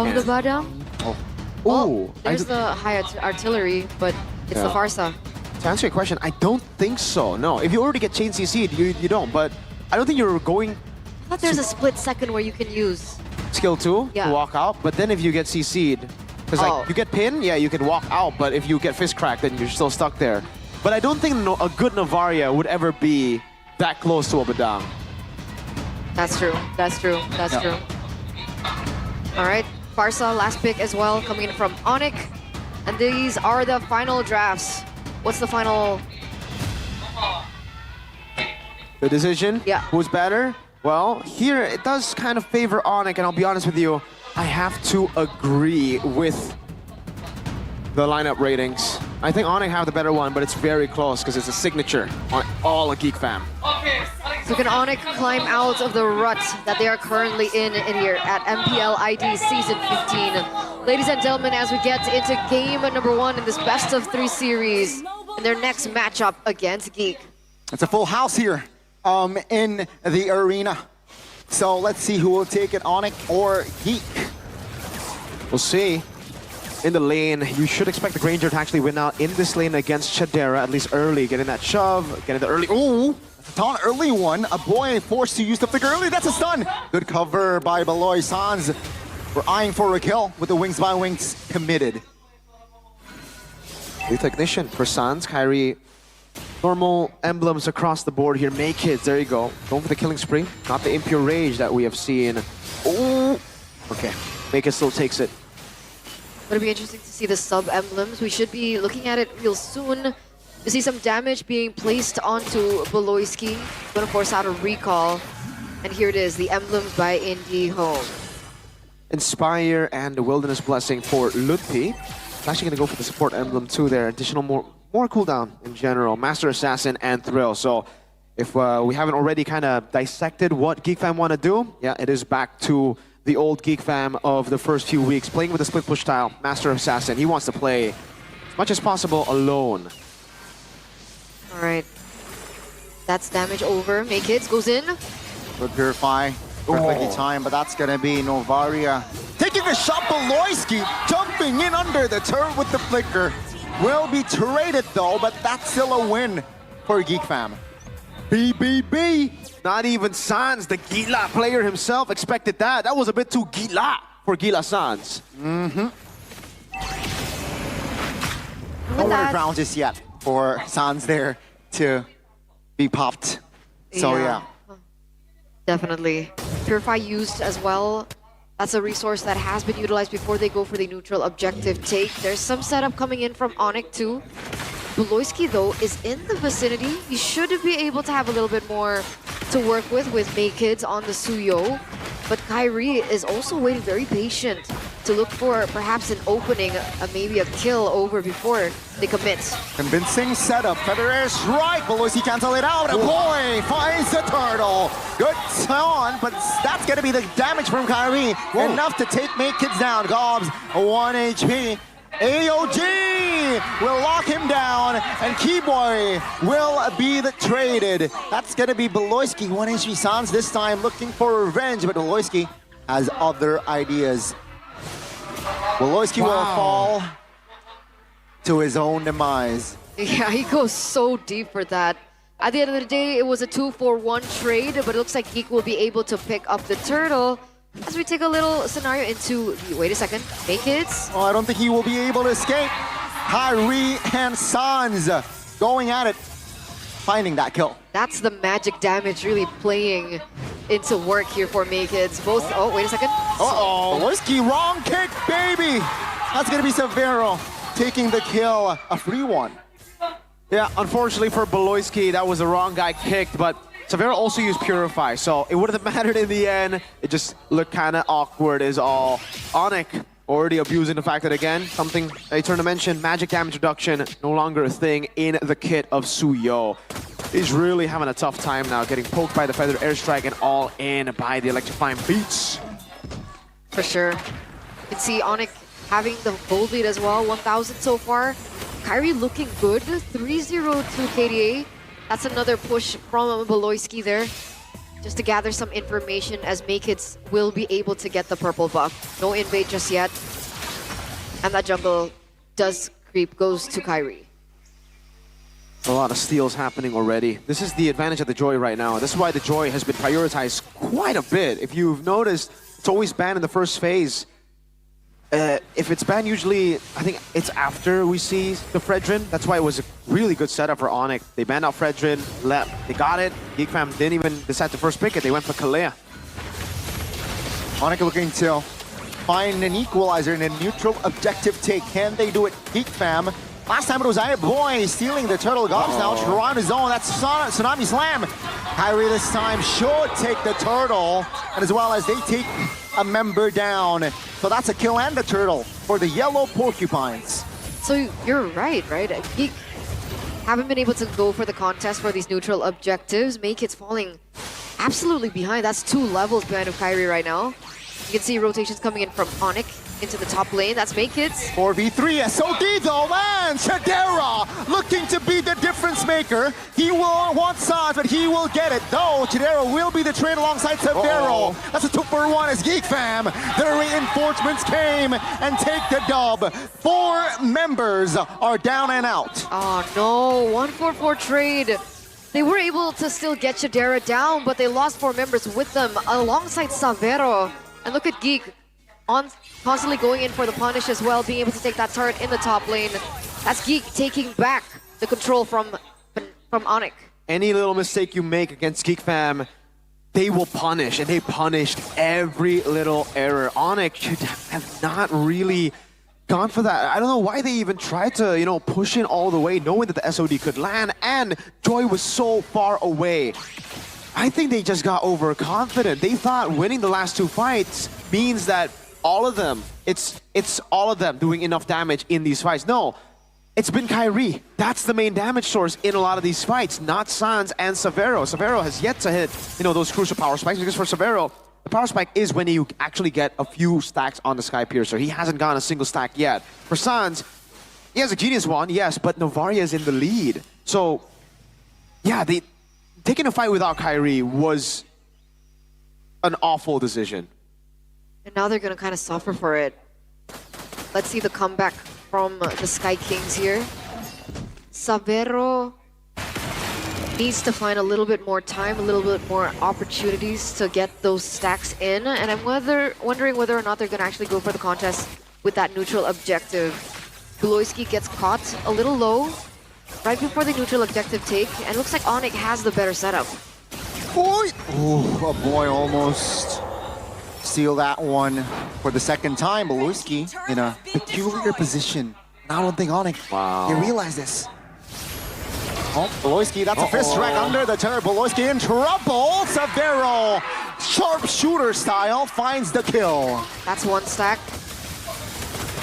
of the Badam? Oh. Well, Ooh, there's the high artillery, but it's the Farsa. To answer your question, I don't think so. No, if you already get chain CC'd, you don't. But I don't think you're going I thought there's a split second where you can use. skill 2 Yeah. to walk out. But then if you get CC'd, because Oh. like you get pinned, yeah, you can walk out. But if you get fist cracked, then you're still stuck there. But I don't think a good Navaria would ever be that close to a Badang. That's true. That's true. That's true. All right, Farsa, last pick as well, coming in from Onic. And these are the final drafts. What's the final? The decision? Yeah. Who's better? Well, here it does kind of favor Onic, and I'll be honest with you, I have to agree with the lineup ratings. I think Onic have the better one, but it's very close because it's a signature on all of Geek fam. So can Onic climb out of the rut that they are currently in here at MPL ID Season 15? Ladies and gentlemen, as we get into game number 1 in this best of 3 series, in their next matchup against Geek. It's a full house here in the arena. So let's see who will take it, Onic or Geek. We'll see. In the lane, you should expect the Granger to actually win out in this lane against Chadera, at least early. Getting that shove, getting the early... Ooh! That's a taunt early one. A boy forced to use the flicker early. That's a stun. Good cover by Beloy Sans. We're eyeing for a kill with the Wings by Wings committed. Lethal Ignition for Sans. Kyrie, normal emblems across the board here. May Kids, there you go. Going for the killing spree. Not the Impure Rage that we have seen. Ooh! Okay, May Kids still takes it. It'll be interesting to see the sub-emblems. We should be looking at it real soon to see some damage being placed onto Beloyski. Gonna force out a recall. And here it is, the emblems by Indy Home. Inspire and the Wilderness Blessing for Ludpi. I'm actually gonna go for the support emblem too there. Additional more cooldown in general. Master Assassin and Thrill. So if we haven't already kind of dissected what Geek Fam want to do, yeah, it is back to the old Geek Fam of the first few weeks, playing with the split push style, Master Assassin. He wants to play as much as possible alone. All right. That's damage over. May Kids goes in. Good Purify. Perfectly timed, but that's gonna be Novaria. Taking a shot, Beloyski jumping in under the turret with the flicker. Will be traded though, but that's still a win for Geek Fam. BBB. Not even Sans, the Gila player himself, expected that. That was a bit too Gila for Gila Sans. No water ground just yet for Sans there to be popped. So yeah. Definitely. Purify used as well. That's a resource that has been utilized before they go for the neutral objective take. There's some setup coming in from Onic too. Beloyski though is in the vicinity. He should be able to have a little bit more to work with May Kids on the Suyo. But Kyrie is also waiting very patient to look for perhaps an opening, maybe a kill over before they commit. Convincing setup. Feather Air Strike. Beloyski cancel it out. A boy finds the turtle. Good taunt, but that's going to be the damage from Kyrie. Enough to take Make Kids down. Gobs, 1 HP. AOG will lock him down, and Keyboy will be traded. That's going to be Beloyski. 1 HP Sans this time looking for revenge, but Beloyski has other ideas. Beloyski will fall to his own demise. Yeah, he goes so deep for that. At the end of the day, it was a 2-for-1 trade, but it looks like Geek will be able to pick up the turtle. As we take a little scenario into the, wait a second, May Kids. Oh, I don't think he will be able to escape. Kyrie and Sans going at it, finding that kill. That's the magic damage really playing into work here for May Kids. Both, oh, wait a second. Uh-oh, Beloyski, wrong kick, baby. That's gonna be Severo taking the kill, a free one. Yeah, unfortunately for Beloyski, that was the wrong guy kicked, but Severo also used Purify, so it wouldn't have mattered in the end. It just looked kind of awkward is all. Onic already abusing the fact that, again, something I turned to mention, magic damage reduction, no longer a thing in the kit of Suyo. He's really having a tough time now, getting poked by the Feathered Airstrike and all in by the Electrifying Beats. For sure. You can see Onic having the gold lead as well, 1,000 so far. Kyrie looking good, 3-0 to KDA. That's another push from Beloyski there. just to gather some information as Maykids will be able to get the purple buff. No invade just yet. And that jungle does creep, goes to Kyrie. A lot of steals happening already. This is the advantage of the Joy right now. This is why the Joy has been prioritized quite a bit. If you've noticed, it's always banned in the first phase. If it's banned, usually, I think it's after we see the Fredrin. That's why it was a really good setup for Onic. They banned out Fredrin, they got it. Geek Fam didn't even decide to first pick it. They went for Kalea. Onic looking to find an equalizer in a neutral objective take. Can they do it? Geek Fam. Last time it was Boy stealing the turtle. Gobs now trying his own. That's Tsunami Slam. Kyrie this time should take the turtle, and as well as they take a member down. So that's a kill and the turtle for the yellow porcupines. So you're right? Geek haven't been able to go for the contest for these neutral objectives. Maykids falling absolutely behind. That's 2 levels behind of Kyrie right now. You can see rotations coming in from Onic into the top lane. That's Maykids. 4v3 SOD though, and Chidera looking to be the difference maker. He will want Sans, but he will get it. Though Chidera will be the trade alongside Severo. That's a 2-for-1 as Geek Fam. The reinforcements came and take the dub. 4 members are down and out. Oh no, 1-4-4 trade. They were able to still get Chidera down, but they lost 4 members with them alongside Severo. And look at Geek constantly going in for the punish as well, being able to take that turret in the top lane. That's Geek taking back the control from Onic. Any little mistake you make against Geek Fam, they will punish, and they punished every little error. Onic should have not really gone for that. I don't know why they even tried to, push in all the way, knowing that the SOD could land, and Joy was so far away. I think they just got overconfident. They thought winning the last 2 fights means that all of them, it's all of them doing enough damage in these fights. No, it's been Kyrie. That's the main damage source in a lot of these fights, not Sans and Severo. Severo has yet to hit, those crucial power spikes, because for Severo, the power spike is when you actually get a few stacks on the Sky Piercer. He hasn't gotten a single stack yet. For Sans, he has a Genius Wand, yes, but Novaria is in the lead. So, yeah, taking a fight without Kyrie was an awful decision. And now they're going to kind of suffer for it. Let's see the comeback from the Sky Kings here. Severo needs to find a little bit more time, a little bit more opportunities to get those stacks in. And I'm wondering whether or not they're going to actually go for the contest with that neutral objective. Beloyski gets caught a little low right before the neutral objective take, and looks like Onic has the better setup. Boy! Oh, boy, almost steal that one for the second time. Beloyski in a peculiar position. And I don't think Onic can realize this. Oh, Beloyski, that's a fist rack under the turret. Beloyski in trouble. Severo, sharpshooter style, finds the kill. That's 1 stack.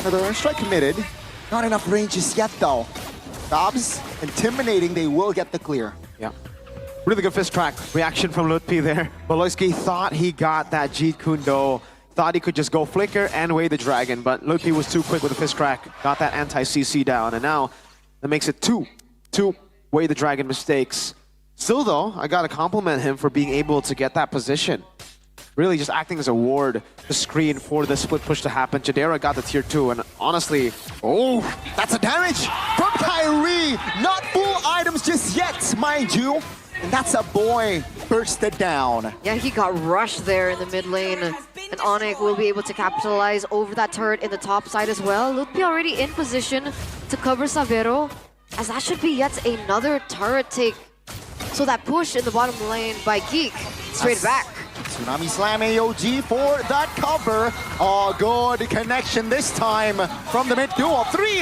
Another airstrike committed. Not enough ranges yet, though. Dobbs, intimidating, they will get the clear. Yeah. Really good fist track reaction from Lutpi there. Beloyski thought he got that Jeet Kundo, thought he could just go flicker and weigh the dragon, but Lutpi was too quick with the fist track, got that anti-CC down, and now that makes it 2 weigh the dragon mistakes. Still though, I gotta compliment him for being able to get that position. Really just acting as a ward, the screen for the split push to happen. Chidera got the tier 2, and honestly, that's a damage from Kyrie. Not full items just yet, mind you. And that's a boy bursted down. Yeah, he got rushed there in the mid lane. And Onic will be able to capitalize over that turret in the top side as well. Lutpi already in position to cover Severo, as that should be yet another turret take. So that push in the bottom lane by Geek, straight back. Tsunami Slam AOG for that cover. Oh, good connection this time from the mid duo. 3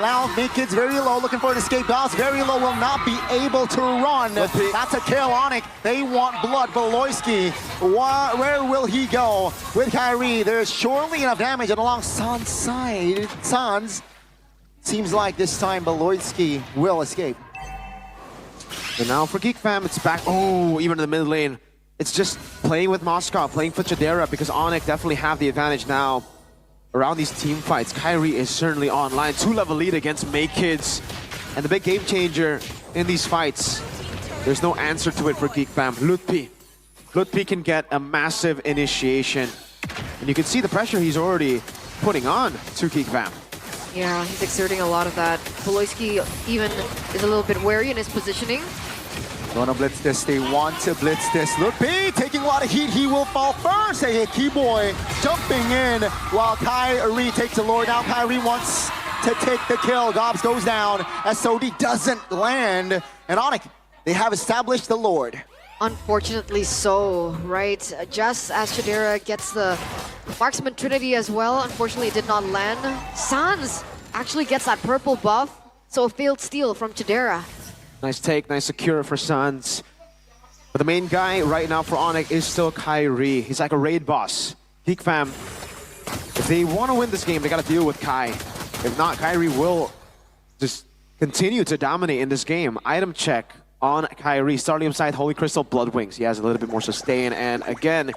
now Maykids very low, looking for an escape. Dobbs very low, will not be able to run. That's a kill. Onic, they want blood. Beloyski, where will he go with Kyrie? There's surely enough damage, and along Sans side, Sans, seems like this time Beloyski will escape. And now for Geek Fam, it's back. Oh, even in the mid lane. It's just playing with Moscow, playing for Chidera, because Onic definitely have the advantage now around these team fights. Kyrie is certainly online. 2-level lead against Maykids. And the big game changer in these fights, there's no answer to it for Geek Fam. Lutpi Lutpi can get a massive initiation. And you can see the pressure he's already putting on to Geek Fam. Yeah, he's exerting a lot of that. Beloyski even is a little bit wary in his positioning. Gonna blitz this, they want to blitz this. Lutpi taking a lot of heat, he will fall first. Hey, Keyboy jumping in while Kyrie takes the Lord. Now Kyrie wants to take the kill. Gobs goes down, SOD doesn't land. And Onic, they have established the Lord. Unfortunately so, right? Just as Chidera gets the Marksman Trinity as well, unfortunately it did not land. Sans actually gets that purple buff, so a failed steal from Chidera. Nice take, nice secure for Suns. But the main guy right now for Onic is still Kyrie. He's like a raid boss. Geek Fam, if they want to win this game, they got to deal with Kai. If not, Kyrie will just continue to dominate in this game. Item check on Kyrie. Starting inside Holy Crystal Blood Wings. He has a little bit more sustain. And again,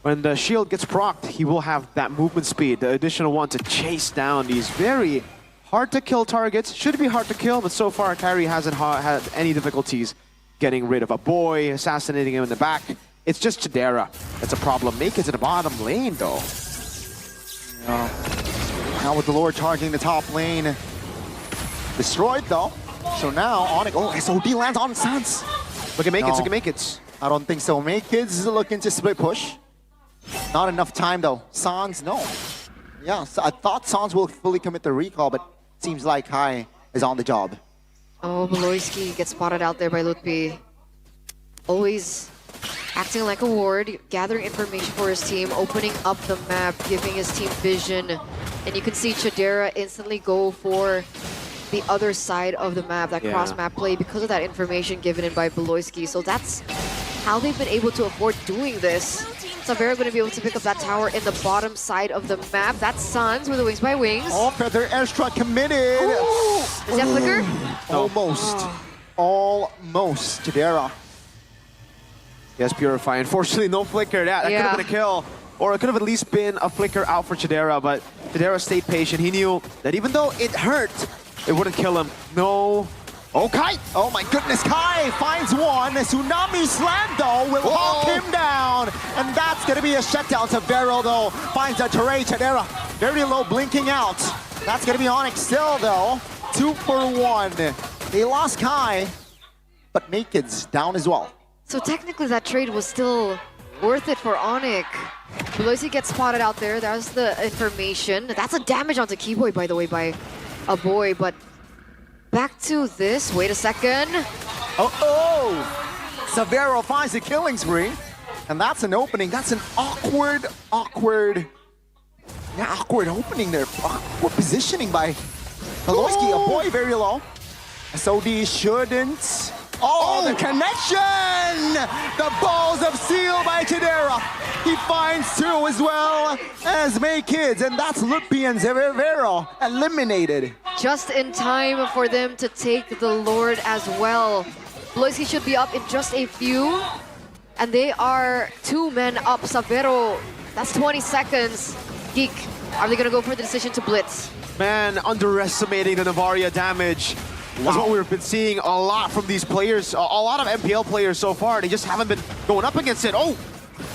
when the shield gets procced, he will have that movement speed, the additional one to chase down these very hard to kill targets. Should be hard to kill, but so far Kyrie hasn't had any difficulties getting rid of a boy, assassinating him in the back. It's just Chidera that's a problem. Make it to the bottom lane though. Now with the Lord charging the top lane. Destroyed though. So now Onic, oh, SOD lands on Sans. Look at Make It, No. look at Make It. I don't think so. Make Kids looking to split push. Not enough time though. Sans, no. Yeah, so I thought Sans will fully commit the recall, but seems like Kai is on the job. Oh, Beloyski gets spotted out there by Lutpi. Always acting like a ward, gathering information for his team, opening up the map, giving his team vision. And you can see Chidera instantly go for the other side of the map, that cross-map play, because of that information given in by Beloyski. So that's how they've been able to afford doing this. Savera going to be able to pick up that tower in the bottom side of the map. That's Suns with the Wings by Wings. Oh, Feather Airstrike committed. Ooh. Is that flicker? Almost. Almost. Chidera. Yes, Purify. Unfortunately, no flicker. That could have been a kill. Or it could have at least been a flicker out for Chidera, but Chidera stayed patient. He knew that even though it hurt, it wouldn't kill him. No. Oh, Kai! Oh my goodness, Kai finds one. Tsunami Slam though will hawk him down. And that's gonna be a shutdown. Severo though finds a Teray. Chidera very low, blinking out. That's gonna be Onic still though. 2 for 1. They lost Kai, but Naked's down as well. So technically that trade was still worth it for Onic. Beloyski gets spotted out there. There's the information. That's a damage onto Keyboy, by the way, by a boy. But back to this. Wait a second. Severo finds the killing spree. And that's an opening. That's an awkward opening there. Awkward positioning by Beloyski. A boy very low. SOD shouldn't. Oh, the connection! The balls of steel by Chidera. He finds 2 as well as May Kids, and that's Lutpi and Severo eliminated. Just in time for them to take the Lord as well. Beloyski should be up in just a few. And they are 2 men up. Savero, that's 20 seconds. Geek, are they going to go for the decision to blitz? Man, underestimating the Navaria damage. That's what we've been seeing a lot from these players, a lot of MPL players so far. They just haven't been going up against it. Oh!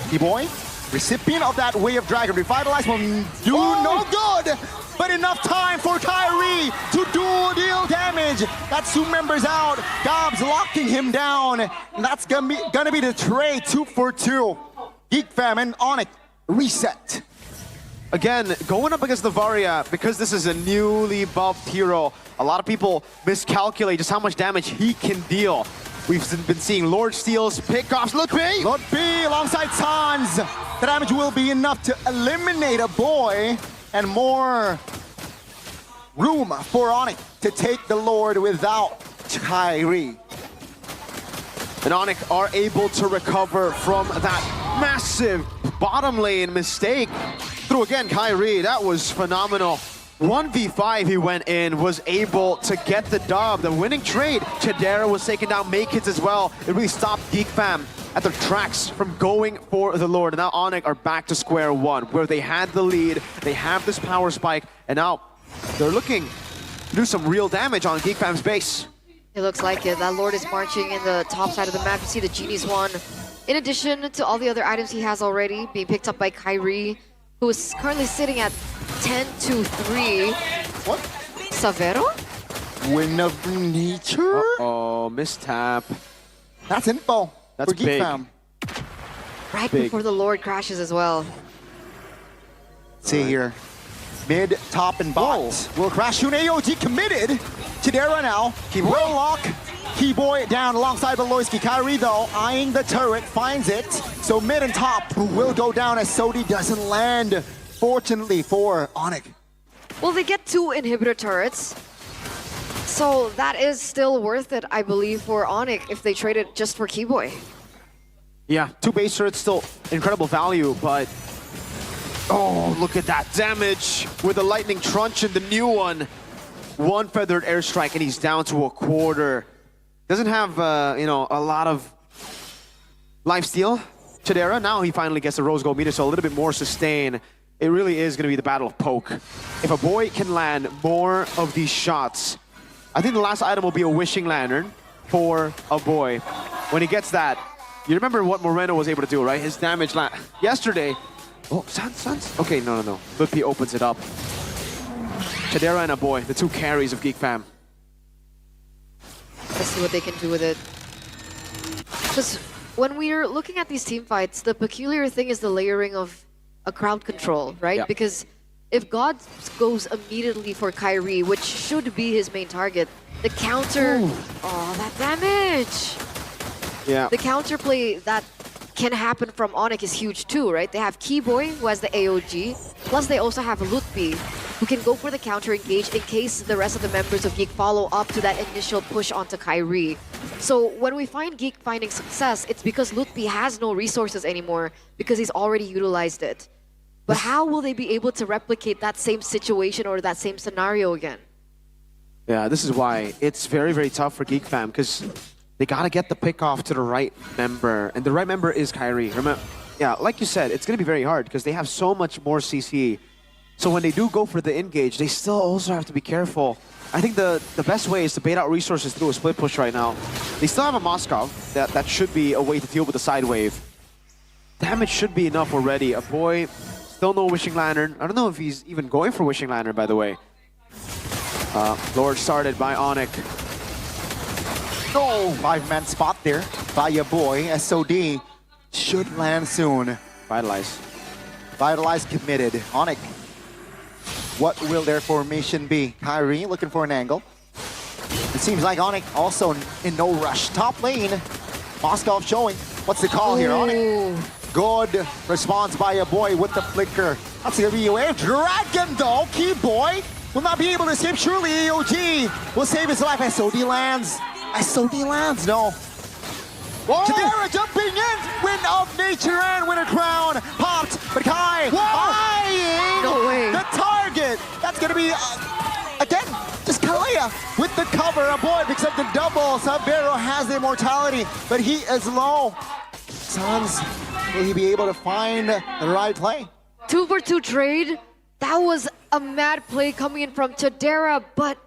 T-Boy, recipient of that Way of Dragon. Revitalize will do no good, but enough time for Kyrie to deal damage. That's 2 members out. Dobbs locking him down. And that's gonna be the trade. 2 for 2. Geek Fam and Onic reset. Again, going up against Navaria, because this is a newly buffed hero, a lot of people miscalculate just how much damage he can deal. We've been seeing Lord Steals, pickoffs, Lutpi alongside Sans. The damage will be enough to eliminate a boy and more room for Onic to take the Lord without Kyrie. And Onic are able to recover from that massive bottom lane mistake. Through again, Kyrie, that was phenomenal. 1v5 he went in, was able to get the dub, the winning trade. Chidera was taking down Makids as well. It really stopped Geek Fam at their tracks from going for the Lord. And now Onic are back to square one, where they had the lead, they have this power spike, and now they're looking to do some real damage on Geek Fam's base. It looks like it. That Lord is marching in the top side of the map. You see the Genie's one In addition to all the other items he has already being picked up by Kyrie, who is currently sitting at 10-3. What? Savero? Win of nature? Oh, mistap. That's info. That's for Geek big. Fam. Right Big. before the Lord crashes as well. See here. Mid, top, and bot. Will crash soon. AOG committed. Chidera now. Will lock. Keyboy down alongside Beloyski. Kyrie, though, eyeing the turret, finds it. So mid and top will go down as Sodi doesn't land. Fortunately for Onic. Well, they get 2 inhibitor turrets. So that is still worth it, I believe, for Onic if they trade it just for Keyboy. Yeah, 2 base turrets, still incredible value, but... Oh, look at that damage with the lightning truncheon, the new one. 1 feathered airstrike, and he's down to a quarter. Doesn't have, you know, a lot of lifesteal. Chidera, now he finally gets the rose gold meter, so a little bit more sustain. It really is going to be the battle of poke. If a boy can land more of these shots, I think the last item will be a wishing lantern for a boy. When he gets that, you remember what Moreno was able to do, right? His damage yesterday. Oh, Sans? Okay, no. Lutpi opens it up. Chidera and a boy, the 2 carries of Geek Fam. Let's see what they can do with it. Because when we're looking at these team fights, the peculiar thing is the layering of a crowd control, right? Yeah. Because if God goes immediately for Kyrie, which should be his main target, the counter... Ooh. Oh, that damage! Yeah. The counterplay that can happen from Onic is huge too, right? They have Keyboy, who has the AOG, plus they also have Lutpi, who can go for the counter engage in case the rest of the members of Geek follow up to that initial push onto Kyrie. So when we find Geek finding success, it's because Lutpi has no resources anymore because he's already utilized it. But how will they be able to replicate that same situation or that same scenario again? Yeah, this is why it's very, very tough for Geek Fam, because they got to get the pick off to the right member. And the right member is Kyrie. Remember, yeah, like you said, it's going to be very hard because they have so much more CC. So when they do go for the engage, they still also have to be careful. I think the best way is to bait out resources through a split push right now. They still have a Moskov. That should be a way to deal with the side wave. Damage should be enough already. A boy, still no Wishing Lantern. I don't know if he's even going for Wishing Lantern, by the way. Lord started by Onic. Oh, 5-man spot there by your boy. SOD should land soon. Vitalize. Vitalize committed. Onic. What will their formation be? Kyrie looking for an angle. It seems like Onic also in no rush. Top lane. Moskov showing. What's the call here? Onic. Good response by your boy with the flicker. That's gonna be a wave. Dragon though. Keyboy will not be able to escape. Surely AOG will save his life. SOD lands. SOD lands. No. Whoa! Chidera jumping in. Win of nature and winner crown. Popped. But Kai eyeing No way. the target. That's going to be, again, just Kalea with the cover. A boy picks up the double. Savero has the immortality, but he is low. Sans, will he be able to find the right play? 2-for-2 trade. That was a mad play coming in from Chidera, but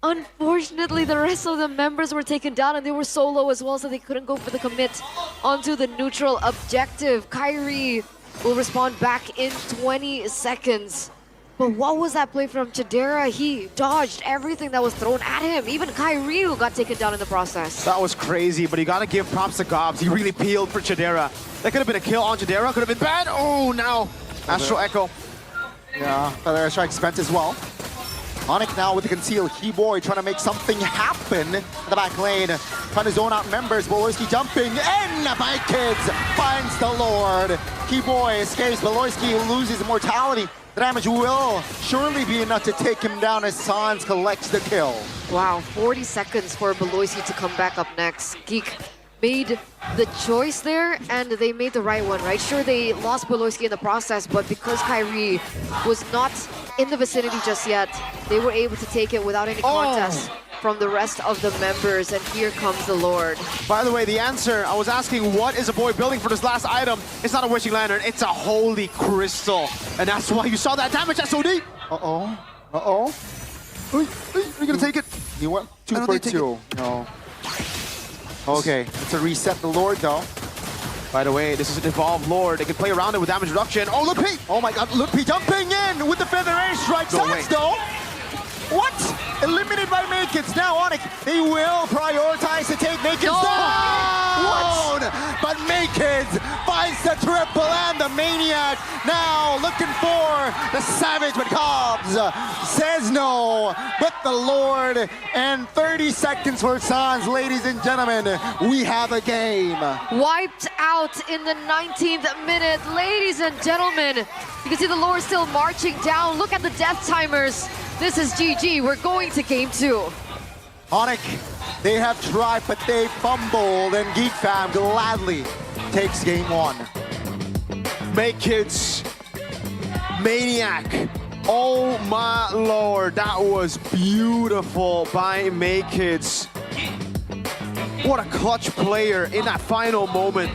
unfortunately, the rest of the members were taken down and they were so low as well, so they couldn't go for the commit onto the neutral objective. Kyrie will respond back in 20 seconds. But what was that play from Chidera? He dodged everything that was thrown at him. Even Kyrie who got taken down in the process. That was crazy, but you got to give props to Gobs. He really peeled for Chidera. That could have been a kill on Chidera. Could have been bad. Oh, now Astral Echo. Yeah, feather strike spent as well. Onic now with the conceal. Keyboy trying to make something happen in the back lane. Trying to zone out members. Beloyski jumping in by Kids. Finds the Lord. Keyboy escapes. Beloyski loses immortality. The damage will surely be enough to take him down as Sans collects the kill. Wow, 40 seconds for Beloyski to come back up next. Geek made the choice there, and they made the right one, right? Sure, they lost Beloyski in the process, but because Kyrie was not in the vicinity just yet, they were able to take it without any contest from the rest of the members, and here comes the Lord. By the way, the answer, I was asking what is a boy building for this last item? It's not a Wishing Lantern, it's a Holy Crystal. And that's why you saw that damage, SOD. Uh-oh. Uh-oh. Are you gonna take it? You want I don't think 2-for-2? No. Okay, it's a reset the Lord though. By the way, this is an evolved Lord. They can play around it with damage reduction. Oh, look, Pete! Oh my God, look, P jumping in with the feather air strike. Go Sucks away. though. What? Eliminated by Makids. Now Onic, they will prioritize to take Makids No! down. But Makids finds the triple and the Maniac. Now looking for the Savage, but Cobbs says no. But the Lord, and 30 seconds for Sans. Ladies and gentlemen, we have a game. Wiped out in the 19th minute. Ladies and gentlemen, you can see the Lord still marching down. Look at the death timers. This is GG. We're going to game 2. Onic, they have tried, but they fumbled, and Geek Fam gladly takes game 1. Makids, Maniac. Oh my Lord, that was beautiful by Makids. What a clutch player in that final moment.